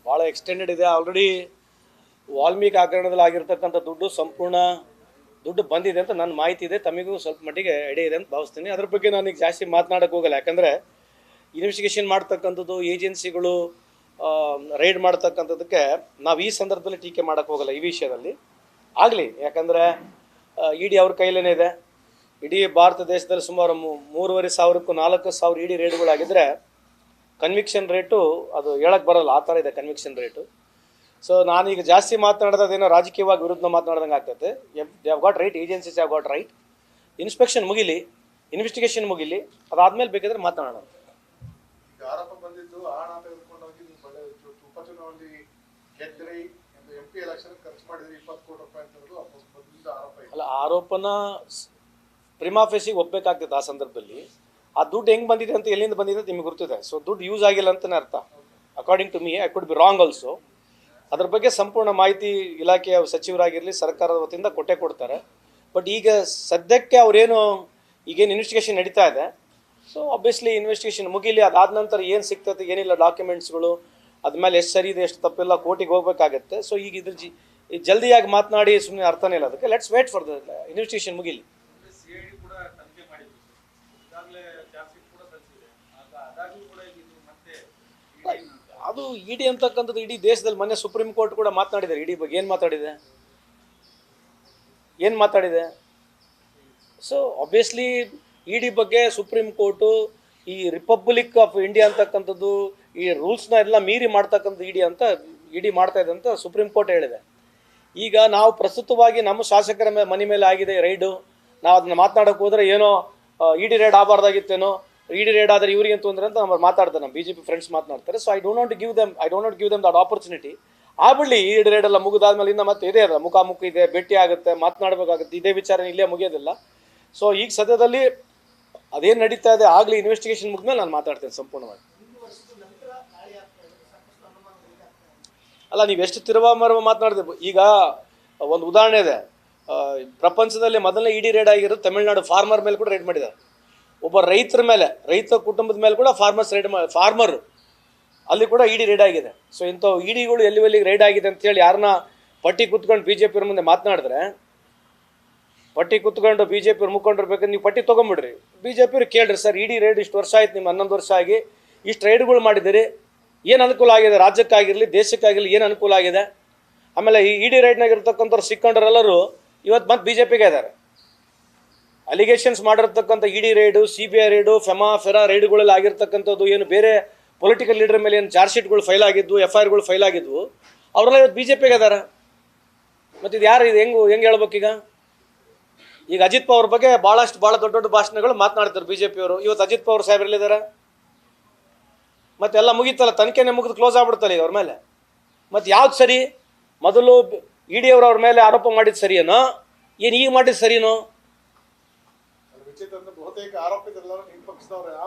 ಭಾಳ ಎಕ್ಸ್ಟೆಂಡೆಡ್ ಇದೆ. ಆಲ್ರೆಡಿ ವಾಲ್ಮೀಕಿ ಹಗರಣದಲ್ಲಿ ಆಗಿರ್ತಕ್ಕಂಥ ಸಂಪೂರ್ಣ ದುಡ್ಡು ಬಂದಿದೆ ಅಂತ ನನ್ನ ಮಾಹಿತಿ ಇದೆ. ತಮಗೂ ಸ್ವಲ್ಪ ಮಟ್ಟಿಗೆ ಐಡಿಯಾ ಇದೆ ಅಂತ ಭಾವಿಸ್ತೀನಿ. ಅದ್ರ ಬಗ್ಗೆ ನಾನು ಈಗ ಜಾಸ್ತಿ ಮಾತನಾಡೋಕ್ಕೆ ಹೋಗಲ್ಲ. ಯಾಕಂದರೆ ಇನ್ವೆಸ್ಟಿಗೇಷನ್ ಮಾಡ್ತಕ್ಕಂಥದ್ದು ಏಜೆನ್ಸಿಗಳು ರೈಡ್ ಮಾಡ್ತಕ್ಕಂಥದ್ದಕ್ಕೆ ನಾವು ಈ ಸಂದರ್ಭದಲ್ಲಿ ಟೀಕೆ ಮಾಡೋಕ್ಕೆ ಹೋಗಲ್ಲ. ಈ ವಿಷಯದಲ್ಲಿ ಆಗಲಿ, ಯಾಕಂದರೆ ಇಡಿ ಅವ್ರ ಕೈಲೇ ಇದೆ. ಇಡೀ ಭಾರತ ದೇಶದಲ್ಲಿ ಸುಮಾರು 3,500ಕ್ಕೂ 4,000 ಇಡಿ ರೇಟ್ಗಳಾಗಿದ್ದರೆ ಕನ್ವಿಕ್ಷನ್ ರೇಟು ಅದು ಹೇಳಕ್ಕೆ ಬರೋಲ್ಲ, ಆ ಥರ ಇದೆ ಕನ್ವಿಕ್ಷನ್ ರೇಟು. ಸೊ ನಾನೀಗ ಜಾಸ್ತಿ ಮಾತನಾಡೋದೇನೋ ರಾಜಕೀಯವಾಗಿ ವಿರುದ್ಧ ಮಾತನಾಡ್ದಂಗೆ ಆಗ್ತೈತೆ. They have got right, agencies have got right. Inspection ಮುಗಿಲಿ, ಇನ್ವೆಸ್ಟಿಗೇಷನ್ ಮುಗಿಲಿ, ಅದಾದಮೇಲೆ ಬೇಕಾದರೆ ಮಾತನಾಡೋಣ. ಈಗ ಆರೋಪ ಬಂದಿದ್ದು ಹಣ ತೆಗೆದುಕೊಂಡೋಗಿ ಉಪಚುನಾವಣೆಯಲ್ಲಿ ಗೆದ್ರಿ MP ಎಲೆಕ್ಷನ್ ಖರ್ಚು ಮಾಡಿದ್ರಿ 20 ಕೋಟಿ ರೂಪಾಯಿ ಅಂತ ಆರೋಪ ಇದೆ. ಅಲ್ಲ, ಆರೋಪನ ಪ್ರಿಮಾ ಫೇಸಿಗೆ ಒಪ್ಪಬೇಕಾಗ್ತದೆ. ಆ ಸಂದರ್ಭದಲ್ಲಿ ಆ ದುಡ್ಡು ಹೆಂಗೆ ಬಂದಿದೆ ಅಂತ, ಎಲ್ಲಿಂದ ಬಂದಿದೆ ಅಂತ ನಿಮಗೆ ಗೊತ್ತಿದೆ. ಸೊ ದುಡ್ಡು ಯೂಸ್ ಆಗಿಲ್ಲ ಅಂತಲೇ ಅರ್ಥ. According to me, I could be wrong also. ಅದ್ರ ಬಗ್ಗೆ ಸಂಪೂರ್ಣ ಮಾಹಿತಿ ಇಲಾಖೆಯ ಸಚಿವರಾಗಿರಲಿ ಸರ್ಕಾರದ ವತಿಯಿಂದ ಕೊಡ್ತಾರೆ. ಬಟ್ ಈಗ ಸದ್ಯಕ್ಕೆ ಅವರೇನು ಈಗೇನು ಇನ್ವೆಸ್ಟಿಗೇಷನ್ ನಡೀತಾ ಇದೆ, ಸೊ ಆಬ್ವಿಯಸ್ಲಿ ಇನ್ವೆಸ್ಟಿಗೇಷನ್ ಮುಗಿಲಿ. ಅದಾದ ನಂತರ ಏನು ಸಿಗ್ತದೆ ಏನಿಲ್ಲ ಡಾಕ್ಯುಮೆಂಟ್ಸ್ಗಳು, ಅದ್ಮೇಲೆ ಎಷ್ಟು ಸರಿ ಇದೆ ಎಷ್ಟು ತಪ್ಪಿಲ್ಲ ಕೋರ್ಟಿಗೆ ಹೋಗ್ಬೇಕಾಗತ್ತೆ. ಸೊ ಈಗ ಇದ್ರ ಜಲ್ದಿಯಾಗಿ ಮಾತನಾಡಿ ಸುಮ್ಮನೆ ಅರ್ಥನೇ ಇಲ್ಲ. ಅದಕ್ಕೆ let's wait for the investigation ಮುಗಿಲಿ. ಅದು ಇಡಿ ಅಂತಕ್ಕಂಥದ್ದು ಇಡೀ ದೇಶದಲ್ಲಿ ಮೊನ್ನೆ ಸುಪ್ರೀಂ ಕೋರ್ಟ್ ಕೂಡ ಮಾತನಾಡಿದ್ದಾರೆ. ಇಡಿ ಬಗ್ಗೆ ಏನು ಮಾತಾಡಿದೆ. ಸೊ ಆಬ್ವಿಯಸ್ಲಿ ಇಡಿ ಬಗ್ಗೆ ಸುಪ್ರೀಂ ಕೋರ್ಟು ಈ ರಿಪಬ್ಲಿಕ್ ಆಫ್ ಇಂಡಿಯಾ ಅಂತಕ್ಕಂಥದ್ದು ಈ ರೂಲ್ಸ್ನ ಎಲ್ಲ ಮೀರಿ ಮಾಡ್ತಕ್ಕಂಥ ಇಡಿ ಮಾಡ್ತಾ ಇದೆ ಅಂತ ಸುಪ್ರೀಂ ಕೋರ್ಟ್ ಹೇಳಿದೆ. ಈಗ ನಾವು ಪ್ರಸ್ತುತವಾಗಿ ನಮ್ಮ ಶಾಸಕರ ಮನೆ ಮೇಲೆ ಆಗಿದೆ ರೈಡು, ನಾವು ಅದನ್ನ ಮಾತನಾಡೋಕೆ ಹೋದರೆ ಏನೋ ಇಡಿ ರೈಡ್ ಆಗಬಾರ್ದಾಗಿತ್ತೇನೋ, ಇಡಿ ರೇಡ್ ಆದರೆ ಇವರಿಗೆ ಅಂತ ತೊಂದರೆ ಅಂತ ನಾವು ಮಾತಾಡ್ತಾರೆ. ನಮ್ಮ BJP ಫ್ರೆಂಡ್ಸ್ ಮಾತನಾಡ್ತಾರೆ. So I don't not give them that opportunity. ಆಗ್ಬಿಡಲಿ, ಇಡಿ ರೇಡ್ ಎಲ್ಲ ಮುಗಿದಾದ್ಮೇಲೆ ಇನ್ನು ಮತ್ತೆ ಇದೇ ಅಲ್ಲ, ಮುಖಾಮುಖಿ ಇದೆ, ಭೇಟಿ ಆಗುತ್ತೆ, ಮಾತನಾಡಬೇಕಾಗುತ್ತೆ. ಇದೇ ವಿಚಾರ ಇಲ್ಲೇ ಮುಗಿಯೋದಿಲ್ಲ. ಸೊ ಈಗ ಸದ್ಯದಲ್ಲಿ ಅದೇನು ನಡೀತಾ ಇದೆ ಆಗಲಿ, ಇನ್ವೆಸ್ಟಿಗೇಷನ್ ಮುಗಿದ್ಮೇಲೆ ನಾನು ಮಾತಾಡ್ತೇನೆ ಸಂಪೂರ್ಣವಾಗಿ. ಅಲ್ಲ, ನೀವು ಎಷ್ಟು ತಿರುವಾಮರುವ ಮಾತನಾಡ್ತೀವಿ. ಈಗ ಒಂದು ಉದಾಹರಣೆ ಇದೆ. ಪ್ರಪಂಚದಲ್ಲಿ ಮೊದಲನೇ ಇಡಿ ರೇಡ್ ಆಗಿರೋದು ತಮಿಳುನಾಡು ಫಾರ್ಮರ್ ಮೇಲೆ ಕೂಡ ರೇಡ್ ಮಾಡಿದ್ದಾರೆ. ಒಬ್ಬ ರೈತರ ಮೇಲೆ, ರೈತ ಕುಟುಂಬದ ಮೇಲೆ ಕೂಡ ಫಾರ್ಮರ್ ಅಲ್ಲಿ ಕೂಡ ಇಡಿ ರೇಡ್ ಆಗಿದೆ. ಸೊ ಇಂಥವು ಇಡಿಗಳು ಎಲ್ಲಿಗೆ ರೇಡ್ ಆಗಿದೆ ಅಂತೇಳಿ ಯಾರನ್ನ ಪಟ್ಟಿ ಕುತ್ಕೊಂಡು BJP ಮುಂದೆ ಮಾತನಾಡಿದ್ರೆ, ಪಟ್ಟಿ ಕುತ್ಕೊಂಡು BJP ಮುಖಂಡಿರ್ಬೇಕಂದ್ರೆ ನೀವು ಪಟ್ಟಿ ತೊಗೊಂಬಿಡ್ರಿ. BJP ಕೇಳ್ರಿ, ಸರ್ ಇಡಿ ರೇಡ್ ಇಷ್ಟು ವರ್ಷ ಆಯ್ತು, ನಿಮ್ಮ 11 ವರ್ಷ ಆಗಿ ಇಷ್ಟು ರೈಡ್ಗಳು ಮಾಡಿದ್ದೀರಿ, ಏನು ಅನುಕೂಲ ಆಗಿದೆ ರಾಜ್ಯಕ್ಕಾಗಿರಲಿ ದೇಶಕ್ಕಾಗಿರಲಿ, ಏನು ಅನುಕೂಲ ಆಗಿದೆ? ಆಮೇಲೆ ಈ ಇಡಿ ರೈಡ್ನಾಗ ಇರ್ತಕ್ಕಂಥವ್ರು ಸಿಕ್ಕಂಡ್ರೆಲ್ಲರೂ ಇವತ್ತು ಮತ್ತೆ BJPಗೆ ಇದ್ದಾರೆ. ಅಲಿಗೇಷನ್ಸ್ ಮಾಡಿರ್ತಕ್ಕಂಥ ಇಡಿ ರೈಡು, CBI ರೈಡು, ಫೆರಾ ರೈಡ್ಗಳಲ್ಲಿ ಆಗಿರ್ತಕ್ಕಂಥದ್ದು ಏನು ಬೇರೆ ಪೊಲಿಟಿಕಲ್ ಲೀಡರ್ ಮೇಲೆ ಏನು ಚಾರ್ಜ್ ಶೀಟ್ಗಳು ಫೈಲ್ ಆಗಿದ್ವು, FIRಗಳು ಫೈಲ್ ಆಗಿದ್ವು, ಅವರೆಲ್ಲ ಇವತ್ತು BJPಗೆ ಇದ್ದಾರೆ. ಮತ್ತು ಇದು ಯಾರು, ಇದು ಹೆಂಗೆ ಹೇಳ್ಬೇಕೀಗ? ಈಗ ಅಜಿತ್ ಪವಾರ್ ಬಗ್ಗೆ ಭಾಳ ದೊಡ್ಡ ಭಾಷಣಗಳು ಮಾತನಾಡ್ತಾರೆ BJP ಅವರು. ಇವತ್ತು ಅಜಿತ್ ಪವಾರ್ ಸಾಹೇಬ್ರಲ್ಲಿದ್ದಾರೆ. ಮತ್ತೆಲ್ಲ ಮುಗೀತಲ್ಲ, ತನಿಖೆನೇ ಮುಗಿದು ಕ್ಲೋಸ್ ಆಗ್ಬಿಡ್ತಲ್ಲ ಈಗ ಅವ್ರ ಮೇಲೆ. ಮತ್ತು ಯಾವ್ದು ಸರಿ? ಮೊದಲು ಇಡಿ ಅವರು ಅವ್ರ ಮೇಲೆ ಆರೋಪ ಮಾಡಿದ್ದು ಸರಿಯೇನೋ, ಏನು ಈಗ ಮಾಡಿದ್ದು ಸರಿನೋ?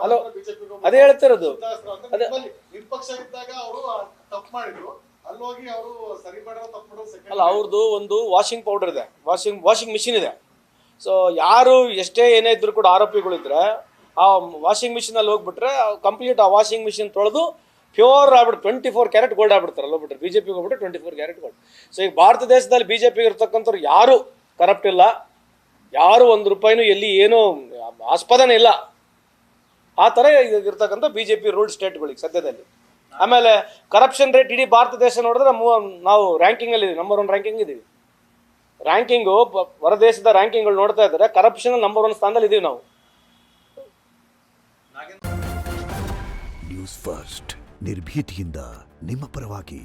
ಹಲೋ, ಅದೇ ಹೇಳ್ತಿರೋದು. ಅಲ್ಲ, ಅವ್ರದ್ದು ಒಂದು ವಾಷಿಂಗ್ ಪೌಡರ್ ಇದೆ, ವಾಷಿಂಗ್ ಮಿಷಿನ್ ಇದೆ. ಸೊ ಯಾರು ಎಷ್ಟೇ ಏನೇ ಇದ್ರು ಕೂಡ ಆರೋಪಿಗಳಿದ್ರೆ ಆ ವಾಷಿಂಗ್ ಮಿಷಿನಲ್ಲಿ ಹೋಗ್ಬಿಟ್ರೆ ಕಂಪ್ಲೀಟ್ ಆ ವಾಷಿಂಗ್ ಮಿಷಿನ್ ತೊಳೆದು ಪ್ಯೂರ್ ಆಗ್ಬಿಟ್ಟು 24 ಕ್ಯಾರೆಟ್ ಗೋಲ್ಡ್ ಆಗ್ಬಿಡ್ತಾರಲ್ಲ ಹೋಗ್ಬಿಟ್ರೆ. BJPಗೆ ಹೋಗ್ಬಿಟ್ಟು 24 ಕ್ಯಾರೆಟ್ ಗೋಲ್ಡ್. ಸೊ ಈಗ ಭಾರತ ದೇಶದಲ್ಲಿ BJPಗೆ ಇರ್ತಕ್ಕಂಥವ್ರು ಯಾರು ಕರಪ್ಟ್ ಇಲ್ಲ, ಯಾರು 1 ರೂಪಾಯಿನೂ ಎಲ್ಲಿ ಏನೂ ಆಸ್ಪದನೇ ಇಲ್ಲ. ಆ ಥರ ಇರ್ತಕ್ಕಂಥ BJP ರೂಲ್ಡ್ ಸ್ಟೇಟ್ಗಳಿಗೆ ಸದ್ಯದಲ್ಲಿ. ಆಮೇಲೆ ಕರಪ್ಷನ್ ರೇಟ್ ಇಡೀ ಭಾರತ ದೇಶ ನೋಡಿದ್ರೆ ನಾವು ರ್ಯಾಂಕಿಂಗಲ್ಲಿ ನಂಬರ್ 1 ರ್ಯಾಂಕಿಂಗ್ ಇದ್ದೀವಿ. ರ್ಯಾಂಕಿಂಗು ಹೊರ ದೇಶದ ರ್ಯಾಂಕಿಂಗ್ಗಳು ನೋಡ್ತಾ ಇದ್ದಾರೆ, ಕರಪ್ಷನ್ ನಂಬರ್ 1 ಸ್ಥಾನದಲ್ಲಿ ಇದ್ದೀವಿ ನಾವು. ನ್ಯೂಸ್ ಫಸ್ಟ್, ನಿರ್ಭೀತಿಯಿಂದ ನಿಮ್ಮ ಪರವಾಗಿ.